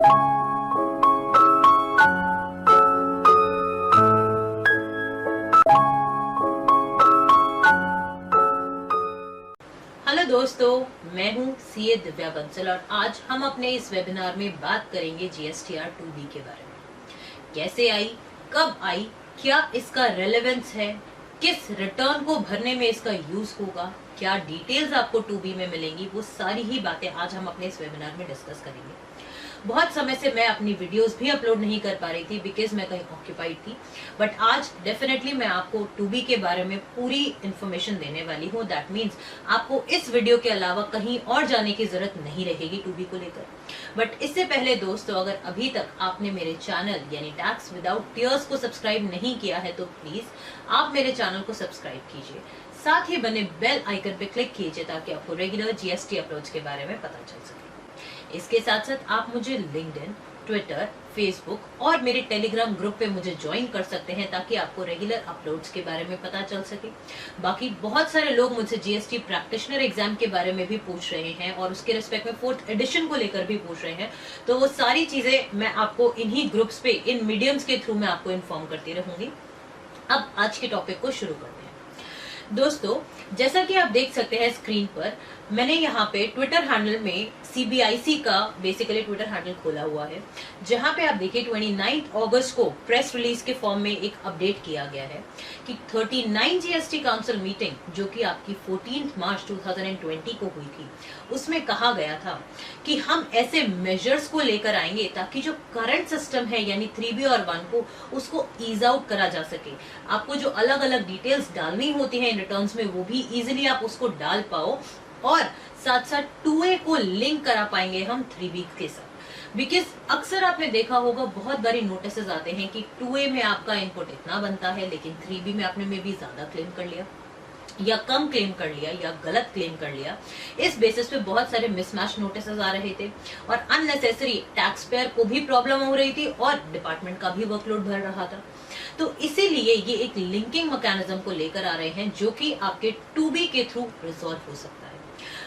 Hello दोस्तों, मैं हूं सीए दिव्या बंसल और आज हम अपने इस वेबिनार में बात करेंगे जीएसटीआर 2B के बारे में। कैसे आई, कब आई, क्या इसका रेलेवेंस है, किस रिटर्न को भरने में इसका यूज होगा, क्या डिटेल्स आपको 2B में मिलेंगी, वो सारी ही बातें आज हम अपने इस वेबिनार में डिस्कस करेंगे। बहुत समय से मैं अपनी वीडियोस भी अपलोड नहीं कर पा रही थी बिकॉज मैं कहीं ऑक्यूपाइड थी, बट आज डेफिनेटली मैं आपको 2B के बारे में पूरी इंफॉर्मेशन देने वाली हूँ। दैट मीन्स आपको इस वीडियो के अलावा कहीं और जाने की जरूरत नहीं रहेगी 2B को लेकर। बट इससे पहले दोस्तों, अगर अभी तक आपने मेरे चैनल यानी टैक्स विदाउट टीयर्स को सब्सक्राइब नहीं किया है तो प्लीज आप मेरे चैनल को सब्सक्राइब कीजिए, साथ ही बने बेल आइकन पे क्लिक कीजिए ताकि आपको रेगुलर जीएसटी अपलोड्स के बारे में पता चल सके। इसके साथ साथ आप मुझे लिंक्डइन, ट्विटर, फेसबुक और मेरे टेलीग्राम ग्रुप पे मुझे ज्वाइन कर सकते हैं ताकि आपको रेगुलर अपलोड्स के बारे में पता चल सके। बाकी बहुत सारे लोग मुझसे जीएसटी प्रैक्टिशनर एग्जाम के बारे में भी पूछ रहे हैं और उसके रिस्पेक्ट में 4th एडिशन को लेकर भी पूछ रहे हैं, तो वो सारी चीजें मैं आपको इन्हीं ग्रुप्स पे, इन मीडियम्स के थ्रू मैं आपको इन्फॉर्म करती रहूंगी। अब आज के टॉपिक को शुरू करते हैं। दोस्तों, जैसा कि आप देख सकते हैं स्क्रीन पर, मैंने यहाँ पे ट्विटर हैंडल में सीबीआईसी का बेसिकली ट्विटर हैंडल खोला हुआ है, जहां पे आप देखिए 29 अगस्त को प्रेस रिलीज के फॉर्म में एक अपडेट किया गया है कि 39 जीएसटी काउंसिल मीटिंग जो कि आपकी 14 मार्च 2020 को हुई थी, उसमें कहा गया था कि हम ऐसे मेजर्स को लेकर आएंगे ताकि जो करंट सिस्टम है यानी 3B और 1 को उसको ईज आउट करा जा सके। आपको जो अलग अलग डिटेल्स डालनी होती है रिटर्न्स में वो भी इजीली आप उसको डाल पाओ और साथ साथ 2A को लिंक करा पाएंगे हम 3B के साथ। बिकॉज अक्सर आपने देखा होगा बहुत बारी नोटिस आते हैं कि 2A में आपका इनपुट इतना बनता है लेकिन 3B में आपने मे भी ज्यादा क्लेम कर लिया या कम क्लेम कर लिया या गलत क्लेम कर लिया। इस बेसिस पे बहुत सारे मिसमैच नोटिस आ रहे थे और अननेसेसरी टैक्स पेयर को भी प्रॉब्लम हो रही थी और डिपार्टमेंट का भी वर्कलोड बढ़ रहा था। तो इसीलिए ये एक लिंकिंग मैकेनिज्म को लेकर आ रहे हैं जो कि आपके 2B के थ्रू रिजॉल्व हो सकता है।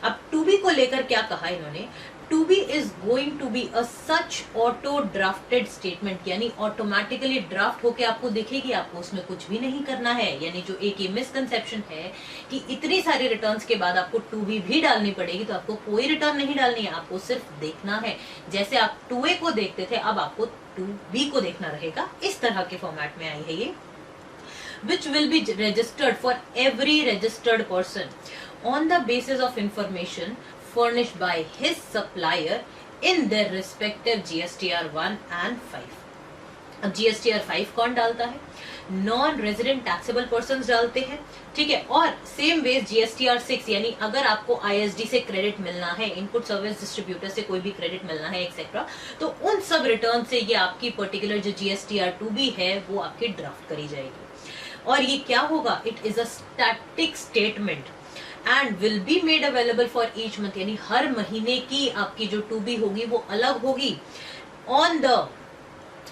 अब 2B को लेकर क्या कहा इन्होंने, 2B is going to be a such auto drafted statement, यानी ऑटोमेटिकली ड्राफ्ट होके आपको दिखेगी, आपको उसमें कुछ भी नहीं करना है। यानी जो एक ये मिसकंसेप्शन है कि इतनी सारी रिटर्न्स के बाद आपको 2B भी डालनी पड़ेगी, तो आपको कोई रिटर्न नहीं डालनी है, आपको सिर्फ देखना है। जैसे आप 2A को देखते थे अब आपको 2B को देखना रहेगा। इस तरह के फॉर्मेट में आई है ये, which will be registered for every registered person on the basis of information furnished by his supplier in their respective GSTR 1 and 5। अब GSTR 5 कौन डालता है? नॉन रेजिडेंट टैक्सेबल पर्सन डालते हैं, ठीक है। और सेम वेज GSTR 6 यानी अगर आपको ISD से क्रेडिट मिलना है, इनपुट सर्विस डिस्ट्रीब्यूटर से कोई भी क्रेडिट मिलना है एक्सेट्रा, तो उन सब रिटर्न से ये आपकी पर्टिकुलर जो GSTR 2B है वो आपकी ड्राफ्ट करी जाएगी। और ये क्या होगा? It is a static statement and will be made available for each month, यानी हर महीने की आपकी जो 2B होगी वो अलग होगी on the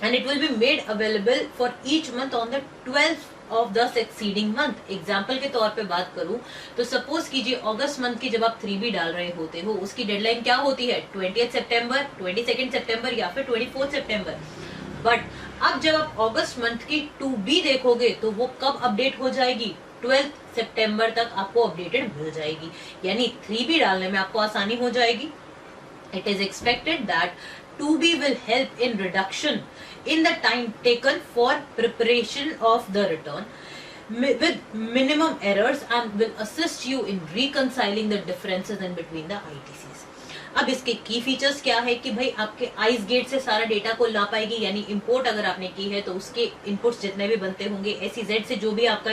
end it will be made available for each month on the 12th of the succeeding month. Example के तौर पे बात करूं तो सपोज कीजिए अगस्त मंथ की जब आप 3B डाल रहे होते हो, उसकी डेडलाइन क्या होती है? 20th सितंबर, 22nd सितंबर या फिर 24th सितंबर। बट अब जब आप अगस्त मंथ की 2B देखोगे तो वो कब अपडेट हो जाएगी? 12th सितंबर तक आपको अपडेटेड मिल जाएगी, यानी 3B डालने में आपको आसानी हो जाएगी। It is expected that 2B will help in reduction in the time taken for preparation of the return with minimum errors and will assist you in reconciling the differences in between the ITCs। अब इसके की features क्या है कि भाई आपके ice gate से सारा डेटा को ला पाएगी, यानी इंपोर्ट अगर आपने की है तो उसके इनपुट्स जितने भी बनते होंगे, SEZ से जो भी आपका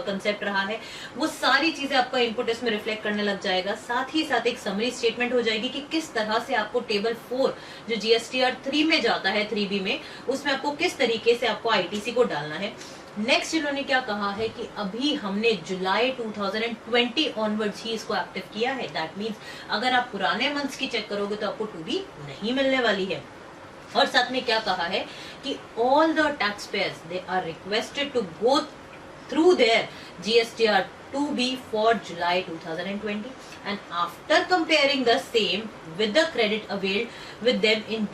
कंसेप्ट रहा है वो सारी चीजें आपका इनपुट इसमें रिफ्लेक्ट करने लग जाएगा। साथ ही साथ एक समरी स्टेटमेंट हो जाएगी कि किस तरह से आपको टेबल 4 जो GSTR 3 में जाता है 3B में, उसमें आपको किस तरीके से आपको ITC को डालना है। नेक्स्ट इन्होंने क्या कहा है कि अभी हमने जुलाई 2020 ऑनवर्ड्स ही इसको एक्टिव किया है। दैट मींस अगर आप पुराने मंथ्स की चेक करोगे तो आपको 2B नहीं मिलने वाली है। और साथ में क्या कहा है कि all the taxpayers they are requested to go through their GSTR to be for July 2020 and after comparing the same with the credit availed with them in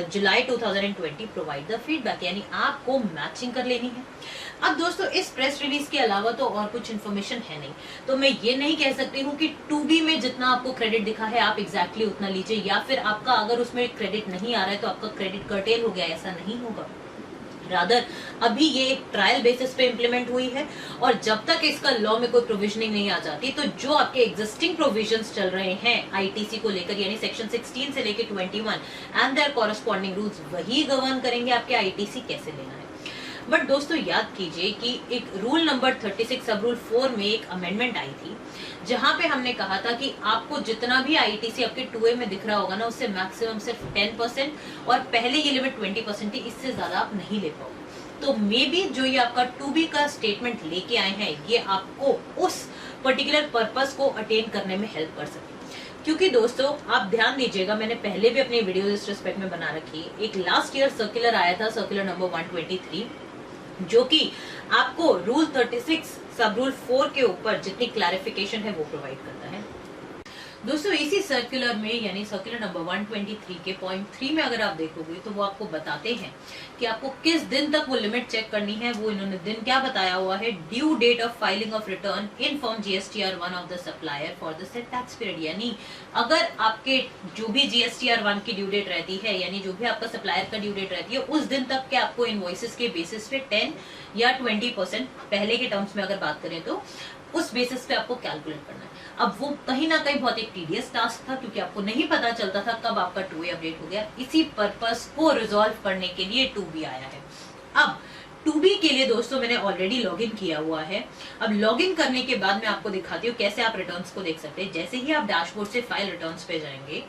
July 2020 provide the feedback। यानी आपको matching कर लेनी है। अब दोस्तों इस press release के अलावा तो और कुछ इन्फॉर्मेशन है नहीं, तो मैं ये नहीं कह सकती हूँ कि 2B में जितना आपको क्रेडिट दिखा है आप एग्जैक्टली उतना लीजिए, या फिर आपका अगर उसमें क्रेडिट नहीं आ रहा है तो आपका क्रेडिट कर्टेल हो गया, ऐसा नहीं होगा। रादर अभी ये एक ट्रायल बेसिस पे इम्प्लीमेंट हुई है और जब तक इसका लॉ में कोई प्रोविजनिंग नहीं आ जाती तो जो आपके एग्जिस्टिंग प्रोविजंस चल रहे हैं आईटीसी को लेकर, यानी सेक्शन 16 से लेकर 21 एंड देयर कॉरेस्पॉन्डिंग रूल्स, वही गवर्न करेंगे आपके आईटीसी कैसे लेना है। बट दोस्तों याद कीजिए कि एक रूल नंबर 36 सब रूल 4 में एक अमेंडमेंट आई थी जहां पे हमने कहा था कि आपको जितना भी आईटीसी आपके 2A में दिख रहा होगा ना उससे मैक्सिमम सिर्फ 10% और पहले ये लिमिट 20% थी, इससे ज्यादा आप नहीं ले पाओगे। तो मे बी जो ये आपका 2B का स्टेटमेंट लेके आए हैं ये आपको उस पर्टिकुलर पर्पस को अटेन करने में हेल्प कर सके। क्योंकि दोस्तों आप ध्यान दीजिएगा, मैंने पहले भी अपनी वीडियो इस रिस्पेक्ट में बना रखी है। एक लास्ट ईयर सर्कुलर आया था, सर्कुलर नंबर 123, जो कि आपको रूल 36 सब रूल 4 के ऊपर जितनी क्लैरिफिकेशन है वो प्रोवाइड करता है। दोस्तों इसी सर्कुलर में यानी सर्कुलर नंबर 123 के पॉइंट 3 में अगर आप देखोगे तो वो आपको बताते हैं कि आपको किस दिन तक वो लिमिट चेक करनी है। वो इन्होंने दिन क्या बताया हुआ है, due date of filing of return in form GSTR 1 of the supplier for the set tax period. यानी अगर आपके जो भी GSTR 1 की ड्यू डेट रहती है, यानी जो भी आपका सप्लायर का ड्यू डेट रहती है, उस दिन तक के आपको इनवॉइसेस के बेसिस पे 10 या 20% पहले के टर्म्स में अगर बात करें तो उस बेसिस पे आपको कैलकुलेट करना है। अब वो कहीं ना कहीं बहुत एक टीडियस टास्क था क्योंकि आपको नहीं पता चलता था कब आपका 2A अपडेट हो गया। इसी पर्पस को रिजॉल्व करने के लिए 2B आया है। अब 2B के लिए दोस्तों मैंने ऑलरेडी लॉगिन किया हुआ है। अब लॉगिन करने के बाद मैं आपको दिखाती हूँ कैसे आप रिटर्न्स को देख सकते हैं। जैसे ही आप डैशबोर्ड से फाइल रिटर्न्स पे जाएंगे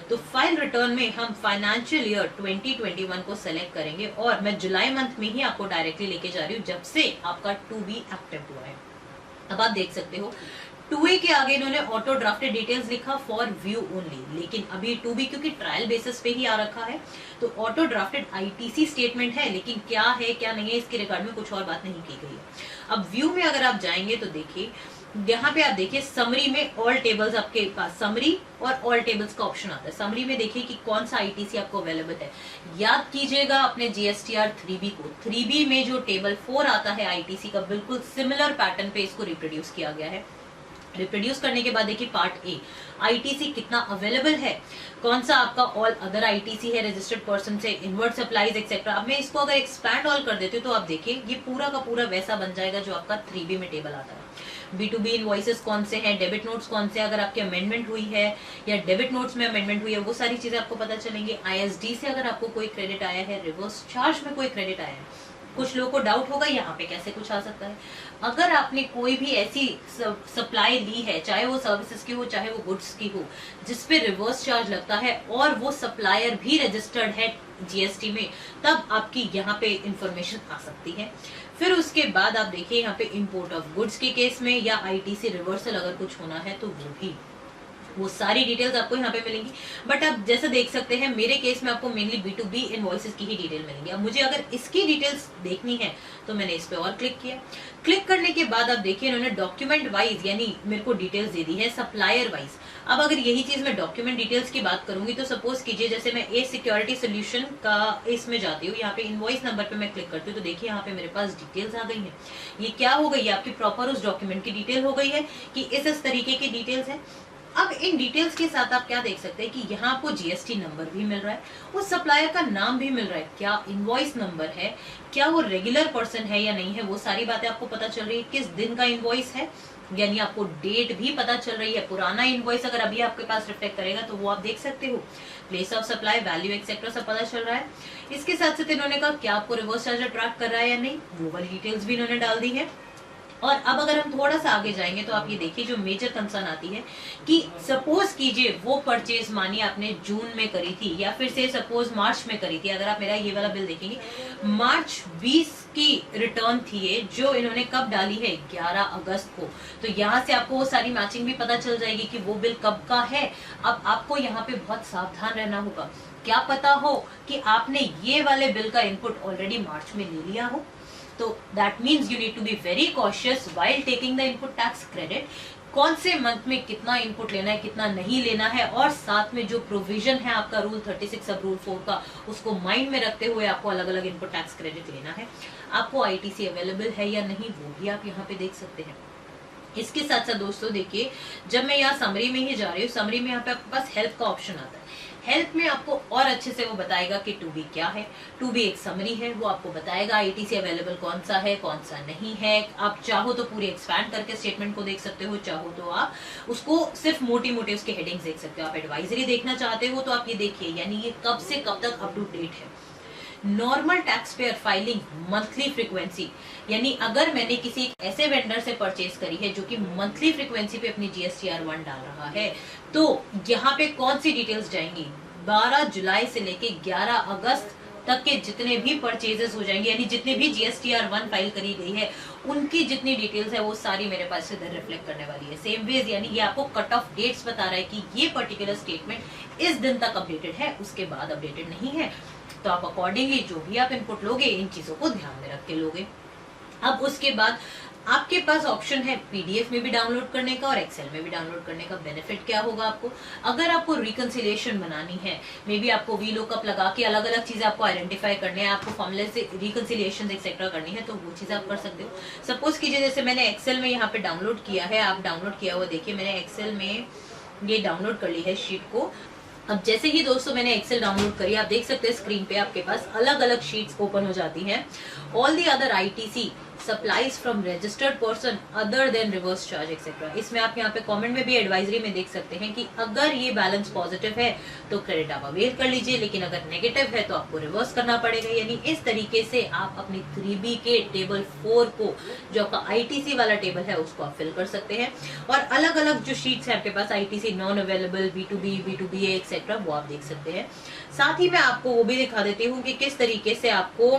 तो फाइल रिटर्न में हम फाइनेंशियल ईयर 2021 को सेलेक्ट करेंगे और मैं जुलाई मंथ में ही आपको डायरेक्टली लेके जा रही हूँ जब से आपका 2B एक्टिव हुआ है। अब आप देख सकते हो 2A के आगे इन्होंने ऑटो ड्राफ्टेड डिटेल्स लिखा फॉर व्यू ओनली, लेकिन अभी 2B क्योंकि ट्रायल बेसिस पे ही आ रखा है तो ऑटो ड्राफ्टेड आईटीसी स्टेटमेंट है, लेकिन क्या है क्या नहीं है इसके रिकॉर्ड में कुछ और बात नहीं की गई है। अब व्यू में अगर आप जाएंगे तो देखिए यहाँ पे आप देखिए समरी में ऑल टेबल्स, आपके पास समरी और ऑल टेबल्स का ऑप्शन आता है। समरी में देखिए कि कौन सा आईटीसी आपको अवेलेबल है। याद कीजिएगा अपने GSTR 3B को, 3B में जो टेबल 4 आता है आईटीसी का बिल्कुल सिमिलर पैटर्न पे इसको रिप्रोड्यूस किया गया है। रिप्रोड्यूस करने के बाद देखिए पार्ट ए, आईटीसी कितना अवेलेबल है, कौन सा आपका ऑल अदर आईटीसी है, रजिस्टर्ड पर्सन से इनवर्ट सप्लाईज एक्सेट्रा। अब मैं इसको अगर एक्सपैंड ऑल कर देती हूँ तो आप देखिए ये पूरा का पूरा वैसा बन जाएगा जो आपका 3B में टेबल आता है। B2B इनवॉइसेस कौन से हैं, डेबिट नोट्स कौन से, अगर आपकी अमेंडमेंट हुई है या डेबिट नोट्स में अमेंडमेंट हुई है, वो सारी चीजें आपको पता चलेंगी। ISD से अगर आपको कोई क्रेडिट आया है, रिवर्स चार्ज में कोई क्रेडिट आया है, कुछ लोगों को डाउट होगा यहाँ पे कैसे कुछ आ सकता है। अगर आपने कोई भी ऐसी सप्लाई ली है, चाहे वो सर्विसेज की हो चाहे वो गुड्स की हो, जिसपे रिवर्स चार्ज लगता है और वो सप्लायर भी रजिस्टर्ड है GST में, तब आपकी यहाँ पे इंफॉर्मेशन आ सकती है। फिर उसके बाद आप देखिए यहाँ पे इंपोर्ट ऑफ गुड्स के केस में या आईटीसी रिवर्सल अगर कुछ होना है तो वो सारी डिटेल्स आपको यहाँ पे मिलेंगी। बट आप जैसा देख सकते हैं मेरे केस में आपको मेनली B2B इनवॉइसेस की ही डिटेल मिलेंगी। अब मुझे अगर इसकी डिटेल्स देखनी है तो मैंने इस पे और क्लिक किया। क्लिक करने के बाद आप देखिए इन्होंने डॉक्यूमेंट वाइज यानी मेरे को डिटेल्स दे दी है सप्लायर वाइज। अब अगर यही चीज मैं डॉक्यूमेंट डिटेल्स की बात करूंगी तो सपोज कीजिए जैसे मैं ए सिक्योरिटी सोल्यूशन का इसमें जाती हूँ, यहाँ पे इनवॉइस नंबर पे मैं क्लिक करती हूँ तो देखिए यहाँ पे मेरे पास डिटेल्स आ गई है। ये क्या हो गई है, आपकी प्रॉपर उस डॉक्यूमेंट की डिटेल हो गई है कि इस तरीके की डिटेल्स है। अब इन डिटेल्स के साथ आप क्या देख सकते हैं कि यहाँ आपको GST नंबर भी मिल रहा है, उस सप्लायर का नाम भी मिल रहा है, क्या इनवॉइस नंबर है, क्या वो रेगुलर पर्सन है या नहीं है, वो सारी बातें आपको पता चल रही है। किस दिन का इनवॉइस है यानी आपको डेट भी पता चल रही है। पुराना इनवॉइस अगर अभी आपके पास रिफ्लेक्ट करेगा तो वो आप देख सकते हो। Place of supply, value etcetera सब पता चल रहा है। इसके साथ साथ इन्होंने कहा क्या आपको रिवर्स चार्ज अट्रैक्ट कर रहा है या नहीं, वो वाली डिटेल्स भी इन्होंने डाल दी है। और अब अगर हम थोड़ा सा आगे जाएंगे तो आप ये देखिए जो मेजर कंसर्न आती है कि सपोज कीजिए वो परचेज मानिए आपने जून में करी थी या फिर से सपोज मार्च में करी थी। अगर आप मेरा ये वाला बिल देखेंगे मार्च 20 की रिटर्न थी ये, जो इन्होंने कब डाली है 11 अगस्त को, तो यहाँ से आपको वो सारी मैचिंग भी पता चल जाएगी कि वो बिल कब का है। अब आपको यहाँ पे बहुत सावधान रहना होगा, क्या पता हो कि आपने ये वाले बिल का इनपुट ऑलरेडी मार्च में ले लिया हो, तो that means you need to be very cautious while taking the input tax credit. कौन से मंथ में कितना इनपुट लेना है, कितना नहीं लेना है, और साथ में जो प्रोविजन है आपका रूल 36 सब रूल 4 का, उसको माइंड में रखते हुए आपको अलग अलग इनपुट टैक्स क्रेडिट लेना है। आपको आईटीसी अवेलेबल है या नहीं वो भी आप यहाँ पे देख सकते हैं। इसके साथ साथ दोस्तों देखिए, जब मैं यहाँ समरी में ही जा रही हूँ, समरी में यहाँ पे आपके पास हेल्प का ऑप्शन आता है। हेल्प में आपको और अच्छे से वो बताएगा कि टू बी क्या है। टू बी एक समरी है, वो आपको बताएगा आईटीसी अवेलेबल कौन सा है, कौन सा नहीं है। आप चाहो तो पूरी एक्सपैंड करके स्टेटमेंट को देख सकते हो, चाहो तो आप उसको सिर्फ मोटी मोटी उसके हेडिंग्स देख सकते हो। आप एडवाइजरी देखना चाहते हो तो आप ये देखिए, यानी ये कब से कब तक अप टू डेट है। Normal tax payer filing monthly frequency, यानी अगर मैंने किसी ऐसे वेंडर से परचेज करी है जो कि मंथली फ्रीक्वेंसी पे अपनी जीएसटीआर 1 डाल रहा है, तो यहाँ पे कौन सी डिटेल्स जाएंगी, 12 जुलाई से लेके 11 अगस्त तक के जितने भी परचेजेस हो जाएंगे, यानी जितने भी जीएसटीआर 1 फाइल करी गई है उनकी जितनी डिटेल्स है वो सारी मेरे पास इधर रिफ्लेक्ट करने वाली है। सेम वेज, यानी ये आपको कट ऑफ डेट्स बता रहा है कि ये पर्टिकुलर स्टेटमेंट इस दिन तक अपडेटेड है, उसके बाद अपडेटेड नहीं है। तो आप अकॉर्डिंगली जो भी आप इनपुट लोगे इन चीजों को ध्यान में रख के लोगे। अब उसके बाद आपके पास ऑप्शन है पीडीएफ में भी डाउनलोड करने का और एक्सेल में भी डाउनलोड करने का। बेनिफिट क्या होगा आपको, अगर आपको रिकंसिलिएशन बनानी है, मे बी आपको वी लुकअप लगा के अलग अलग चीजें आपको आइडेंटिफाई करने हैं, आपको फॉर्मूले से रिकंसिलिएशन एक्सेट्रा करनी है, तो वो चीजें आप कर सकते हो। सपोज कीजिए जैसे मैंने एक्सेल में यहाँ पे डाउनलोड किया है, आप डाउनलोड किया हुआ देखिए, मैंने एक्सेल में ये डाउनलोड कर ली है शीट को। अब जैसे ही दोस्तों मैंने एक्सेल डाउनलोड करी, आप देख सकते हैं स्क्रीन पे आपके पास अलग अलग शीट्स ओपन हो जाती हैं। All the other ITC supplies from registered person other than reverse charge etcetera. इसमें आप यहाँ पे कमेंट में भी एडवाइजरी में देख सकते हैं कि अगर ये बैलेंस पॉजिटिव है तो क्रेडिट आप अवेल कर लीजिए, लेकिन अगर नेगेटिव है तो आपको रिवर्स करना पड़ेगा। यानी इस तरीके से आप अपनी 3B के टेबल 4 को, जो आपका आईटीसी वाला टेबल है, उसको आप फिल कर सकते हैं। और अलग अलग जो शीट्स है आपके पास, ITC non available, B2B, B2BA etcetera, वो आप देख सकते हैं। साथ ही मैं आपको वो भी दिखा देती हूँ कि किस तरीके से आपको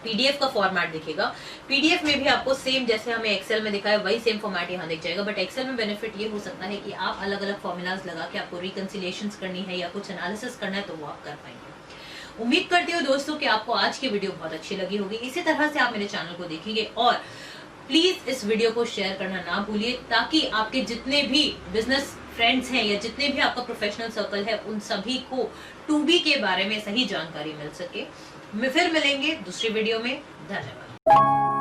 पीडीएफ का फॉर्मेट दिखेगा। पीडीएफ में भी आपको सेम जैसे हमें एक्सेल में दिखा है वही सेम फॉर्मेट यहाँ दिख जाएगा, बट एक्सेल में बेनिफिट ये हो सकता है कि आप अलग अलग फॉर्मूलाज लगा के आपको रिकंसिलिएशंस करनी है या कुछ एनालिसिस करना है तो वो आप कर पाएंगे। उम्मीद करती हूँ दोस्तों कि आपको आज की वीडियो बहुत अच्छी लगी होगी। इसी तरह से आप मेरे चैनल को देखेंगे और प्लीज इस वीडियो को शेयर करना ना भूलिए, ताकि आपके जितने भी बिजनेस फ्रेंड्स हैं या जितने भी आपका प्रोफेशनल सर्कल है उन सभी को 2B के बारे में सही जानकारी मिल सके। फिर मिलेंगे दूसरी वीडियो में। धन्यवाद।